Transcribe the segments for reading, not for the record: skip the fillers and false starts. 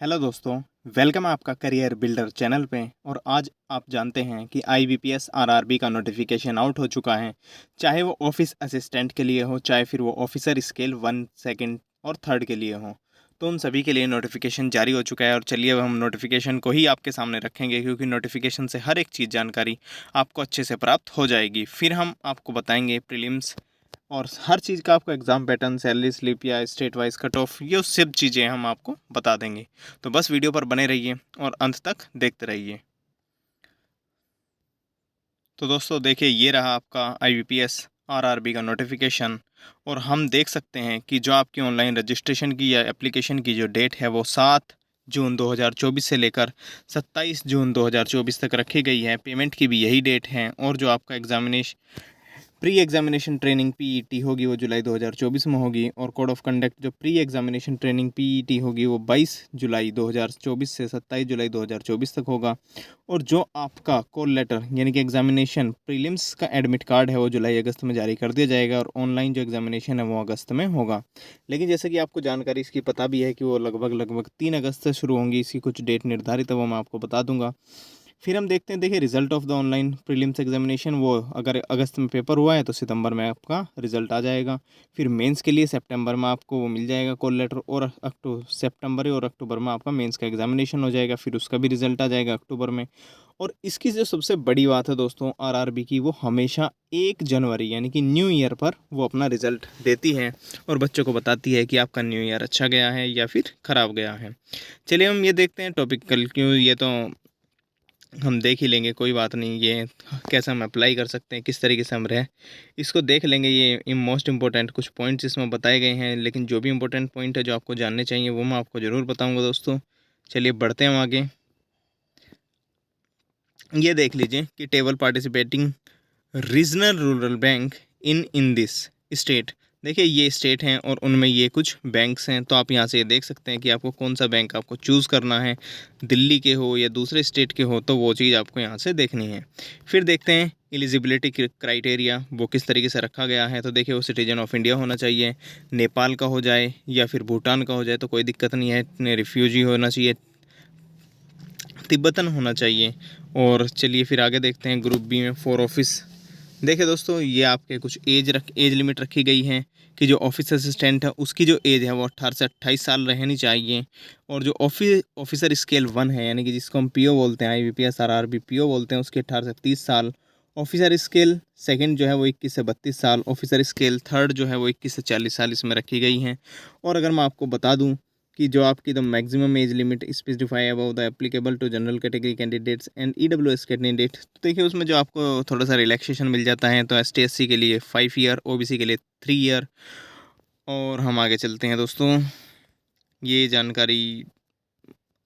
Hello दोस्तों, welcome आपका career builder channel पे। और आज आप जानते हैं कि आईबीपीएस आरआरबी का नोटिफिकेशन आउट हो चुका है। चाहे वो ऑफिस असिस्टेंट के लिए हो, चाहे फिर वो ऑफिसर स्केल 1, सेकंड और थर्ड के लिए हो, तो उन सभी के लिए नोटिफिकेशन जारी हो चुका है। और चलिए अब हम नोटिफिकेशन को ही आपके सामने रखेंगे, क्योंकि नोटिफिकेशन से हर एक चीज़ जानकारी आपको अच्छे से प्राप्त हो जाएगी। फिर हम आपको बताएंगे प्रीलिम्स और हर चीज़ का आपको एग्ज़ाम पैटर्न, सैलरी स्लिप या स्टेट वाइज कट ऑफ, ये सब चीज़ें हम आपको बता देंगे। तो बस वीडियो पर बने रहिए और अंत तक देखते रहिए। तो दोस्तों देखिए, ये रहा आपका आईबीपीएस आरआरबी का नोटिफिकेशन। और हम देख सकते हैं कि जो आपकी ऑनलाइन रजिस्ट्रेशन की या एप्लीकेशन की जो डेट है वो 7 जून 2024 से लेकर 27 जून 2024 तक रखी गई है। पेमेंट की भी यही डेट है। और जो आपका प्री एग्जामिनेशन ट्रेनिंग पीईटी होगी वो जुलाई 2024 में होगी। और कोड ऑफ कंडक्ट जो प्री एग्जामिनेशन ट्रेनिंग पीईटी होगी वो 22 जुलाई 2024 से 27 जुलाई 2024 तक होगा। और जो आपका कॉल लेटर यानी कि एग्जामिनेशन प्रीलिम्स का एडमिट कार्ड है वो जुलाई अगस्त में जारी कर दिया जाएगा। और ऑनलाइन जो एग्जामिनेशन है वो अगस्त में होगा। लेकिन जैसे कि आपको जानकारी इसकी पता भी है कि वो लगभग 3 अगस्त से शुरू होंगी। इसकी कुछ डेट निर्धारित है, वो मैं आपको बता दूंगा। फिर हम देखते हैं, देखिए result of the online prelims examination, वो अगर अगस्त में पेपर हुआ है तो सितंबर में आपका रिजल्ट आ जाएगा। फिर मेंस के लिए सितंबर में आपको वो मिल जाएगा कॉल लेटर। और सितंबर और अक्टूबर में आपका मेंस का एग्जामिनेशन हो जाएगा, फिर उसका भी रिजल्ट आ जाएगा अक्टूबर में। और इसकी जो सबसे बड़ी बात है दोस्तों आरआरबी की, वो हमेशा 1 जनवरी यानी कि न्यू ईयर पर वो अपना रिजल्ट देती है और बच्चों को बताती है कि आपका न्यू ईयर अच्छा गया है या फिर ख़राब गया है। चलिए हम ये देखते हैं टॉपिक कल क्यों, ये तो हम देख ही लेंगे, कोई बात नहीं। ये कैसे हम अप्लाई कर सकते हैं, किस तरीके से हम रह इसको देख लेंगे। ये मोस्ट इंपॉर्टेंट कुछ पॉइंट्स इसमें बताए गए हैं, लेकिन जो भी इंपॉर्टेंट पॉइंट है जो आपको जानने चाहिए वो मैं आपको ज़रूर बताऊंगा दोस्तों। चलिए बढ़ते हैं हम आगे। ये देख लीजिए कि table participating regional rural bank in this state. देखिए ये स्टेट हैं और उनमें ये कुछ बैंक्स हैं। तो आप यहाँ से ये देख सकते हैं कि आपको कौन सा बैंक आपको चूज़ करना है, दिल्ली के हो या दूसरे स्टेट के हो, तो वो चीज़ आपको यहाँ से देखनी है। फिर देखते हैं एलिजिबिलिटी क्राइटेरिया वो किस तरीके से रखा गया है। तो देखिए वो सिटीजन ऑफ इंडिया होना चाहिए, नेपाल का हो जाए या फिर भूटान का हो जाए तो कोई दिक्कत नहीं है, रिफ्यूजी होना चाहिए, तिब्बतन होना चाहिए। और चलिए फिर आगे देखते हैं ग्रुप बी में फॉर ऑफिस। देखिए दोस्तों, ये आपके कुछ एज लिमिट रखी गई है कि जो ऑफिस असिस्टेंट है उसकी जो एज है वो 18 से 28 साल रहनी चाहिए। और जो ऑफिसर स्केल 1 है यानी कि जिसको हम पीओ बोलते हैं, आईबीपीएस आरआरबी पीओ बोलते हैं, उसके 18 से 30 साल। ऑफिसर स्केल सेकंड जो है वो 21 से 32 साल। ऑफिसर स्केल थर्ड जो है वो 21 से 40 साल इसमें रखी गई हैं। और अगर मैं आपको बता दूं कि जो आपकी the maximum age limit specify about the applicable to general category candidates and EWS candidate, तो देखिए उसमें जो आपको थोड़ा सा रिलैक्सेशन मिल जाता है। तो एसटी एससी के लिए 5 ईयर, ओबीसी के लिए 3 ईयर। और हम आगे चलते हैं दोस्तों। ये जानकारी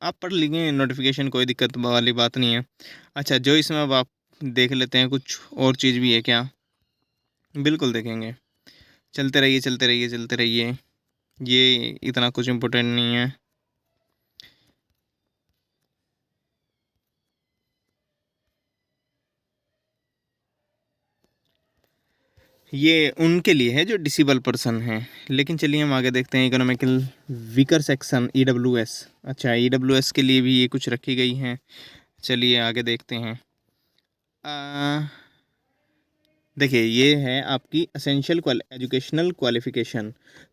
आप पढ़ लीजिए नोटिफिकेशन, कोई दिक्कत वाली बात नहीं है। अच्छा, जो इसमें अब आप देख लेते हैं कुछ और चीज़ भी है क्या, बिल्कुल देखेंगे। चलते रहिए चलते रहिए चलते रहिए, ये इतना कुछ इम्पोर्टेंट नहीं है। ये उनके लिए है जो डिसेबल पर्सन हैं। लेकिन चलिए हम आगे देखते हैं इकोनॉमिकल वीकर सेक्शन ईडब्ल्यूएस। अच्छा, ईडब्ल्यूएस के लिए भी ये कुछ रखी गई हैं। चलिए आगे देखते हैं। देखिए ये है आपकी असेंशियल एजुकेशनल क्वालिफिकेशन।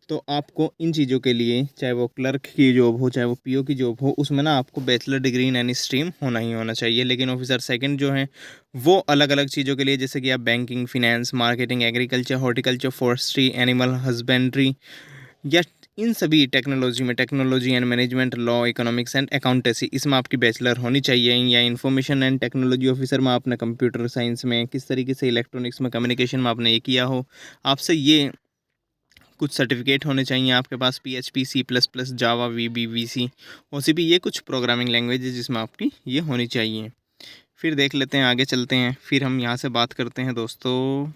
तो आपको इन चीज़ों के लिए, चाहे वो क्लर्क की जॉब हो चाहे वो पीओ की जॉब हो, उसमें ना आपको bachelor degree in any stream होना ही होना चाहिए। लेकिन ऑफिसर सेकंड जो है वो अलग अलग चीज़ों के लिए, जैसे कि आप banking, finance, marketing, agriculture, horticulture, forestry, animal husbandry या इन सभी technology and management, law, economics and accountancy, इसमें आपकी बैचलर होनी चाहिए। या इन्फॉर्मेशन एंड टेक्नोलॉजी ऑफिसर में आपने कंप्यूटर साइंस में, किस तरीके से इलेक्ट्रॉनिक्स में, कम्युनिकेशन में आपने ये किया हो। आपसे ये कुछ सर्टिफिकेट होने चाहिए आपके पास, PHP, C++, जावा, VB, VC, OCP, ये कुछ प्रोग्रामिंग लैंग्वेज है जिसमें आपकी ये होनी चाहिए। फिर देख लेते हैं, आगे चलते हैं। फिर हम यहाँ से बात करते हैं दोस्तों।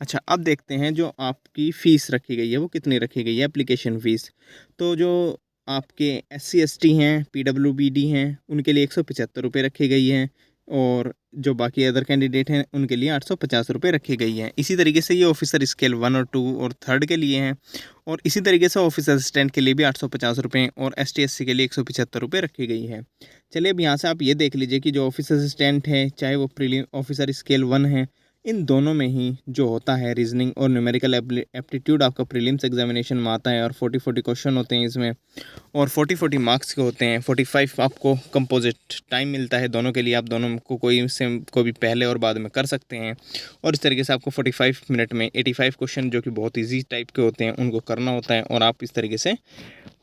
अच्छा, अब देखते हैं जो आपकी फ़ीस रखी गई है वो कितनी रखी गई है, एप्लीकेशन फ़ीस। तो जो आपके SC ST हैं, PWBD हैं, उनके लिए 175 रुपये रखी गई है। और जो बाकी अदर कैंडिडेट हैं उनके लिए 850 रुपये रखी गई है। इसी तरीके से ये ऑफिसर स्केल 1 और 2 और 3rd के लिए हैं, और इसी तरीके से ऑफिस असिस्टेंट के लिए भी 850 रुपये और ST/SC के लिए 175 रुपये रखी गई है। चलिए अब यहाँ से आप ये देख लीजिए कि जो ऑफिस असिस्टेंट है, चाहे वो प्रीलिम ऑफिसर स्केल 1 है, इन दोनों में ही जो होता है रीजनिंग और न्यूमेरिकल एप्टीट्यूड आपका प्रीलिम्स एग्जामिनेशन में आता है, और 40 क्वेश्चन होते हैं इसमें, और 40 मार्क्स के होते हैं। 45 आपको कंपोजिट टाइम मिलता है दोनों के लिए, आप दोनों को कोई से को भी पहले और बाद में कर सकते हैं। और इस तरीके से आपको 45 मिनट में 85 क्वेश्चन जो कि बहुत ईजी टाइप के होते हैं उनको करना होता है, और आप इस तरीके से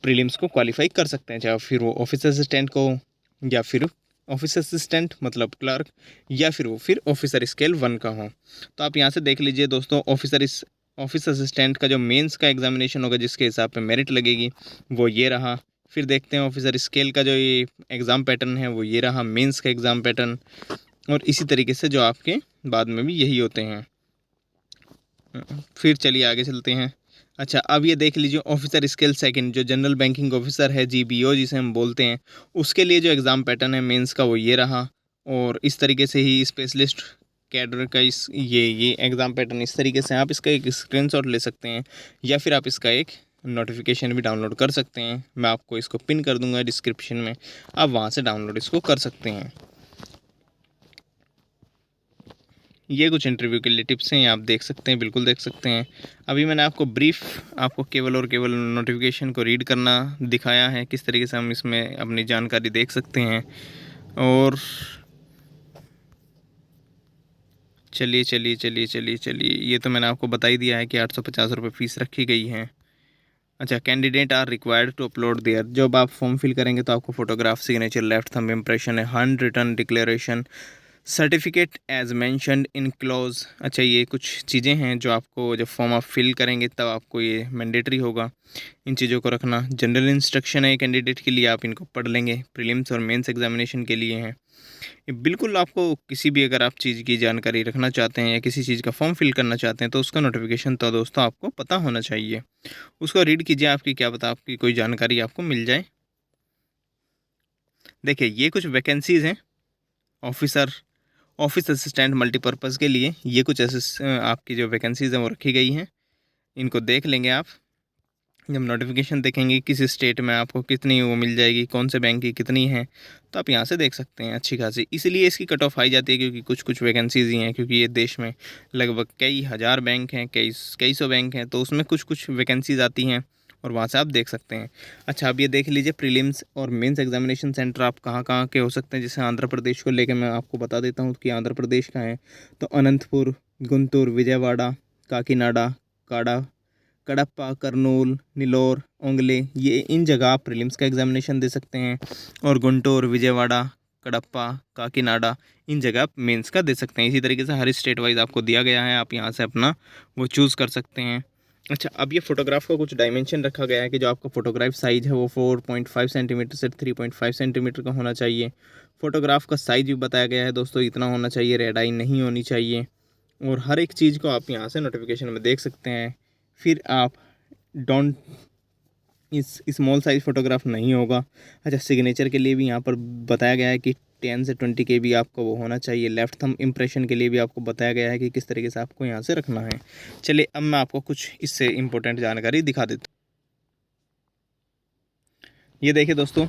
प्रीलिम्स को क्वालिफाई कर सकते हैं, चाहे फिर वो ऑफिस असिस्टेंट को, या फिर ऑफिस असिस्टेंट मतलब क्लर्क, या फिर वो फिर ऑफिसर स्केल 1 का हो। तो आप यहाँ से देख लीजिए दोस्तों, ऑफिस असिस्टेंट का जो मेंस का एग्जामिनेशन होगा जिसके हिसाब पे मेरिट लगेगी वो ये रहा। फिर देखते हैं ऑफिसर स्केल का जो ये एग्ज़ाम पैटर्न है वो ये रहा, मेंस का एग्ज़ाम पैटर्न, और इसी तरीके से जो आपके बाद में भी यही होते हैं। फिर चलिए आगे चलते हैं। अच्छा, अब ये देख लीजिए ऑफिसर स्केल 2 जो जनरल बैंकिंग ऑफिसर है, GBO जिसे हम बोलते हैं, उसके लिए जो एग्ज़ाम पैटर्न है मेंस का वो ये रहा। और इस तरीके से ही स्पेशलिस्ट कैडर का ये एग्ज़ाम पैटर्न इस तरीके से, आप इसका एक स्क्रीनशॉट ले सकते हैं, या फिर आप इसका एक नोटिफिकेशन भी डाउनलोड कर सकते हैं। मैं आपको इसको पिन कर दूंगा डिस्क्रिप्शन में, आप वहाँ से डाउनलोड इसको कर सकते हैं। ये कुछ इंटरव्यू के लिए टिप्स हैं, आप देख सकते हैं, बिल्कुल देख सकते हैं। अभी मैंने आपको केवल और केवल नोटिफिकेशन को रीड करना दिखाया है, किस तरीके से हम इसमें अपनी जानकारी देख सकते हैं। और चलिए, ये तो मैंने आपको बता ही दिया है कि 850 रुपये फ़ीस रखी गई है। अच्छा, candidate are required to upload there, जब आप फॉर्म फिल करेंगे तो आपको photograph, signature, left thumb impression है, handwritten declaration, certificate as mentioned in clause. अच्छा, ये कुछ चीज़ें हैं जो आपको जब फॉर्म आप फिल करेंगे तब आपको ये मैंडेटरी होगा इन चीज़ों को रखना। जनरल इंस्ट्रक्शन है कैंडिडेट के लिए, आप इनको पढ़ लेंगे, प्रीलिम्स और मेंस एग्जामिनेशन के लिए हैं। ये बिल्कुल आपको किसी भी अगर आप चीज़ की जानकारी रखना चाहते हैं या किसी चीज़ का फॉर्म फिल करना चाहते हैं तो उसका नोटिफिकेशन तो दोस्तों आपको पता होना चाहिए। उसको रीड कीजिए, आपकी क्या पता आपकी कोई जानकारी आपको मिल जाए। देखिए, ये कुछ वैकेंसीज़ हैं ऑफिस असिस्टेंट मल्टीपर्पज़ के लिए। ये कुछ आपकी जो वैकेंसीज़ हैं वो रखी गई हैं, इनको देख लेंगे आप। जब नोटिफिकेशन देखेंगे किस स्टेट में आपको कितनी वो मिल जाएगी, कौन से बैंक की कितनी है, तो आप यहाँ से देख सकते हैं अच्छी खासी। इसलिए इसकी कट ऑफ आई जाती है क्योंकि कुछ वैकेंसीज़ ही हैं, क्योंकि ये देश में लगभग कई हज़ार बैंक हैं, कई सौ बैंक हैं, तो उसमें कुछ वैकेंसीज़ आती हैं और वहाँ से आप देख सकते हैं। अच्छा, अब ये देख लीजिए प्रीलिम्स और मेंस एग्जामिनेशन सेंटर आप कहाँ के हो सकते हैं। जैसे आंध्र प्रदेश को लेकर मैं आपको बता देता हूँ कि आंध्र प्रदेश का है तो अनंतपुर, गुंटूर, विजयवाड़ा, काकीनाडा, कडप्पा, कर्नूल, निलोर, ओंगले, ये इन जगह आप प्रीलिम्स का एग्जामिनेशन दे सकते हैं। और गुंटूर, विजयवाड़ा, कडप्पा, काकीनाडा, इन जगह आप मेंस का दे सकते हैं। इसी तरीके से हर स्टेट वाइज आपको दिया गया है, आप यहाँ से अपना वो चूज़ कर सकते हैं। अच्छा, अब ये फोटोग्राफ का कुछ डायमेंशन रखा गया है कि जो आपका फोटोग्राफ साइज़ है वो 4.5 सेंटीमीटर से 3.5 सेंटीमीटर का होना चाहिए। फोटोग्राफ का साइज़ भी बताया गया है दोस्तों, इतना होना चाहिए, रेड आई नहीं होनी चाहिए। और हर एक चीज़ को आप यहाँ से नोटिफिकेशन में देख सकते हैं। फिर आप डोंट इस स्मॉल साइज़ फ़ोटोग्राफ नहीं होगा। अच्छा, सिग्नेचर के लिए भी यहाँ पर बताया गया है कि 10 से 20 के भी आपको वो होना चाहिए। लेफ़्ट थंब इम्प्रेशन के लिए भी आपको बताया गया है कि किस तरीके से आपको यहाँ से रखना है। चलिए, अब मैं आपको कुछ इससे इम्पोर्टेंट जानकारी दिखा देता हूँ। ये देखिए दोस्तों,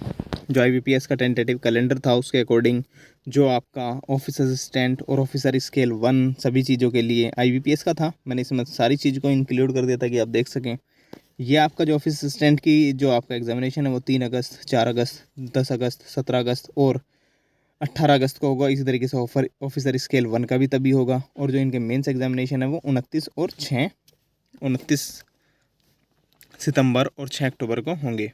जो IBPS का टेंटेटिव कैलेंडर था उसके अकॉर्डिंग जो आपका ऑफिस असिस्टेंट और ऑफिसर स्केल 1 सभी चीज़ों के लिए IBPS का था, मैंने इसमें सारी चीज़ को इंक्लूड कर दिया था कि आप देख सकें। ये आपका जो ऑफिस असिस्टेंट की जो आपका एग्जामिनेशन है वो 3 अगस्त, 4 अगस्त, 10 अगस्त, 17 अगस्त और 18 अगस्त को होगा। इसी तरीके से ऑफिसर स्केल 1 का भी तभी होगा। और जो इनके मेंस एग्जामिनेशन है वो 29 सितंबर और 6 अक्टूबर को होंगे।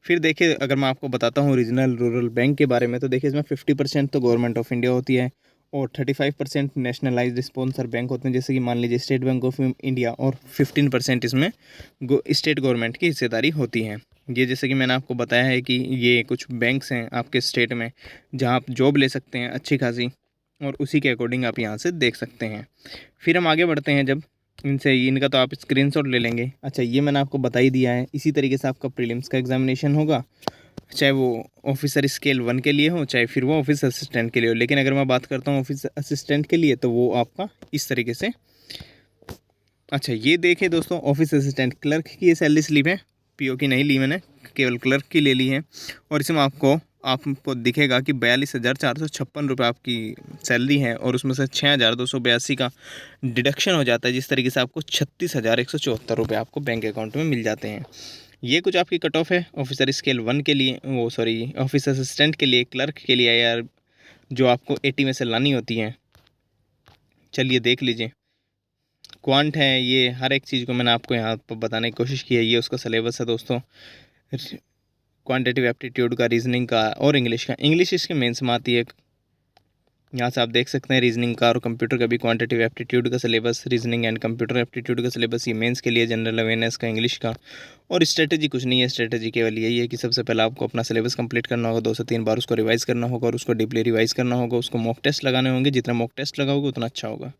फिर देखिए, अगर मैं आपको बताता हूँ रीजनल रूरल बैंक के बारे में, तो देखिए इसमें 50% तो गवर्नमेंट ऑफ इंडिया होती है और 35% नेशनलाइज्ड स्पॉन्सर बैंक होते हैं, जैसे कि मान लीजिए स्टेट बैंक ऑफ इंडिया, और 15% इसमें स्टेट गवर्नमेंट की हिस्सेदारी होती है। ये जैसे कि मैंने आपको बताया है कि ये कुछ बैंक्स हैं आपके स्टेट में जहाँ आप जॉब ले सकते हैं अच्छी खासी, और उसी के अकॉर्डिंग आप यहाँ से देख सकते हैं। फिर हम आगे बढ़ते हैं, जब इनका तो आप स्क्रीनशॉट ले लेंगे। अच्छा, ये मैंने आपको बता ही दिया है। इसी तरीके से आपका प्रीलिम्स का एग्जामिनेशन होगा चाहे वो ऑफिसर स्केल 1 के लिए हो, चाहे फिर वो ऑफिस असिस्टेंट के लिए हो। लेकिन अगर मैं बात करता हूँ ऑफिस असिस्टेंट के लिए तो वो आपका इस तरीके से। अच्छा, ये देखें दोस्तों, ऑफिस असिस्टेंट क्लर्क की ये सैलरी स्लिप है, पीओ की नहीं ली मैंने, केवल क्लर्क की ले ली है। और इसमें आपको दिखेगा कि 42,456 रुपये आपकी सैलरी है, और उसमें से 6,282 का डिडक्शन हो जाता है, जिस तरीके से आपको 36,174 रुपये आपको बैंक अकाउंट में मिल जाते हैं। ये कुछ आपकी कट ऑफ है ऑफिसर स्केल 1 के लिए, वो सॉरी ऑफिस असिस्टेंट के लिए, क्लर्क के लिए यार, जो आपको 80 में से लानी होती हैं। चलिए देख लीजिए, क्वांट है, ये हर एक चीज़ को मैंने आपको यहाँ पर बताने की कोशिश की है। ये उसका सिलेबस है दोस्तों, क्वांटिटेटिव एप्टीट्यूड का, रीजनिंग का और इंग्लिश का। इंग्लिश इसके मेंस में आती है। यहाँ से आप देख सकते हैं रीजनिंग का और कंप्यूटर का भी क्वांटिटेटिव एप्टीट्यूड का syllabus, reasoning and computer aptitude का सिलेबस, ये मेंस के लिए, जनरल अवेयरनेस का, इंग्लिश का। और स्ट्रेटजी कुछ नहीं है, स्ट्रेटजी केवल यही है कि सबसे पहले आपको अपना सिलेबस कंप्लीट करना होगा, 2 से 3 बार उसको रिवाइज़ करना होगा, और उसको डीपली रिवाइज़ करना होगा, उसको मॉक टेस्ट लगाने होंगे। जितना मॉक टेस्ट लगाओगे उतना अच्छा होगा।